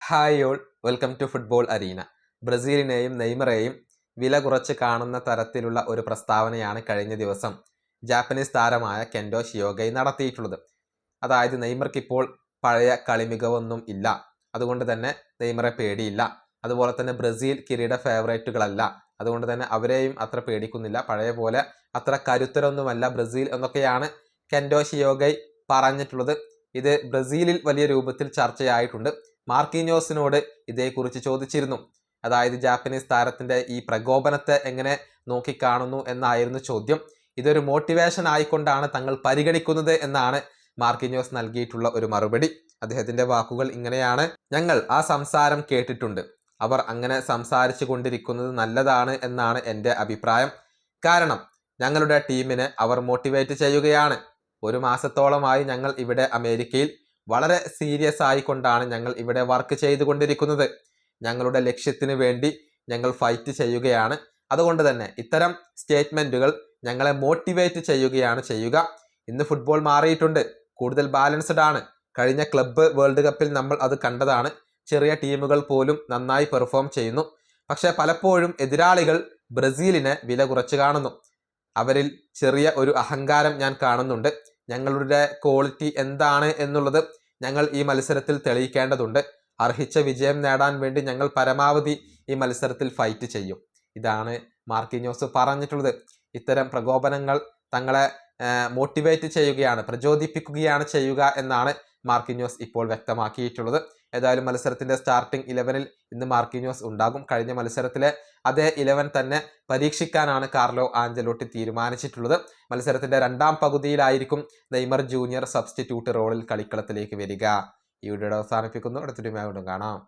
Hi all, welcome to football arena. ബ്രസീലിനെയും നെയ്മറെയും വില കുറച്ച് കാണുന്ന തരത്തിലുള്ള ഒരു പ്രസ്താവനയാണ് കഴിഞ്ഞ ദിവസം ജാപ്പനീസ് താരമായ കെൻഡോ ഷിയോഗൈ നടത്തിയിട്ടുള്ളത്. അതായത് നെയ്മർക്ക് ഇപ്പോൾ പഴയ കളിമികവൊന്നും ഇല്ല, അതുകൊണ്ട് തന്നെ നെയ്മറെ പേടിയില്ല. അതുപോലെ തന്നെ ബ്രസീൽ കിരീട ഫേവറേറ്റുകളല്ല, അതുകൊണ്ട് തന്നെ അവരെയും അത്ര പേടിക്കുന്നില്ല. പഴയ പോലെ അത്ര കരുത്തരൊന്നുമല്ല ബ്രസീൽ എന്നൊക്കെയാണ് കെൻഡോ ഷിയോഗൈ പറഞ്ഞിട്ടുള്ളത്. ഇത് ബ്രസീലിൽ വലിയ രൂപത്തിൽ ചർച്ചയായിട്ടുണ്ട്. മാർക്കീഞ്ഞോസിനോട് ഇതേക്കുറിച്ച് ചോദിച്ചിരുന്നു. അതായത് ജാപ്പനീസ് താരത്തിന്റെ ഈ പ്രകോപനത്തെ എങ്ങനെ നോക്കിക്കാണുന്നു എന്നായിരുന്നു ചോദ്യം. ഇതൊരു മോട്ടിവേഷൻ ആയിക്കൊണ്ടാണ് തങ്ങൾ പരിഗണിക്കുന്നത് എന്നാണ് മാർക്കീഞ്ഞോസ് നൽകിയിട്ടുള്ള ഒരു മറുപടി. അദ്ദേഹത്തിന്റെ വാക്കുകൾ ഇങ്ങനെയാണ്: ഞങ്ങൾ ആ സംസാരം കേട്ടിട്ടുണ്ട്. അവർ അങ്ങനെ സംസാരിച്ചു കൊണ്ടിരിക്കുന്നത് നല്ലതാണ് എന്നാണ് എൻ്റെ അഭിപ്രായം. കാരണം ഞങ്ങളുടെ ടീമിനെ അവർ മോട്ടിവേറ്റ് ചെയ്യുകയാണ്. ഒരു മാസത്തോളമായി ഞങ്ങൾ ഇവിടെ അമേരിക്കയിൽ വളരെ സീരിയസ് ആയിക്കൊണ്ടാണ് ഞങ്ങൾ ഇവിടെ വർക്ക് ചെയ്തുകൊണ്ടിരിക്കുന്നത്. ഞങ്ങളുടെ ലക്ഷ്യത്തിന് വേണ്ടി ഞങ്ങൾ ഫൈറ്റ് ചെയ്യുകയാണ്. അതുകൊണ്ട് തന്നെ ഇത്തരം സ്റ്റേറ്റ്മെന്റുകൾ ഞങ്ങളെ മോട്ടിവേറ്റ് ചെയ്യുകയാണ് ചെയ്യുക. ഇന്ന് ഫുട്ബോൾ മാറിയിട്ടുണ്ട്, കൂടുതൽ ബാലൻസ്ഡ് ആണ്. കഴിഞ്ഞ ക്ലബ്ബ് വേൾഡ് കപ്പിൽ നമ്മൾ അത് കണ്ടതാണ്. ചെറിയ ടീമുകൾ പോലും നന്നായി പെർഫോം ചെയ്യുന്നു. പക്ഷെ പലപ്പോഴും എതിരാളികൾ ബ്രസീലിനെ വില കുറച്ച് കാണുന്നു. അവരിൽ ചെറിയ ഒരു അഹങ്കാരം ഞാൻ കാണുന്നുണ്ട്. ഞങ്ങളുടെ ക്വാളിറ്റി എന്താണ് എന്നുള്ളത് ഞങ്ങൾ ഈ മത്സരത്തിൽ തെളിയിക്കേണ്ടതുണ്ട്. അർഹിച്ച വിജയം നേടാൻ വേണ്ടി ഞങ്ങൾ പരമാവധി ഈ മത്സരത്തിൽ ഫൈറ്റ് ചെയ്യും. ഇതാണ് മാർക്കീഞ്ഞോസ് പറഞ്ഞിട്ടുള്ളത്. ഇത്തരം പ്രകോപനങ്ങൾ തങ്ങളെ മോട്ടിവേറ്റ് ചെയ്യുകയാണ്, പ്രചോദിപ്പിക്കുകയാണ് ചെയ്യുക എന്നാണ് മാർക്കീഞ്ഞോസ് ഇപ്പോൾ വ്യക്തമാക്കിയിട്ടുള്ളത്. ഏതായാലും മത്സരത്തിന്റെ സ്റ്റാർട്ടിംഗ് 11-ൽ ഇന്ന് മാർക്കീഞ്ഞോസ് ഉണ്ടാകും. കഴിഞ്ഞ മത്സരത്തിലെ അതേ 11 തന്നെ പരീക്ഷിക്കാനാണ് കാർലോ ആഞ്ചലോട്ടി തീരുമാനിച്ചിട്ടുള്ളത്. മത്സരത്തിന്റെ രണ്ടാം പകുതിയിലായിരിക്കും നെയ്മർ ജൂനിയർ സബ്സ്റ്റിറ്റ്യൂട്ട് റോളിൽ കളിക്കളത്തിലേക്ക് വരിക. ഈ വീഡിയോ അവസാനിപ്പിക്കുന്നു. അടുത്തൊരു വീണ്ടും കാണാം.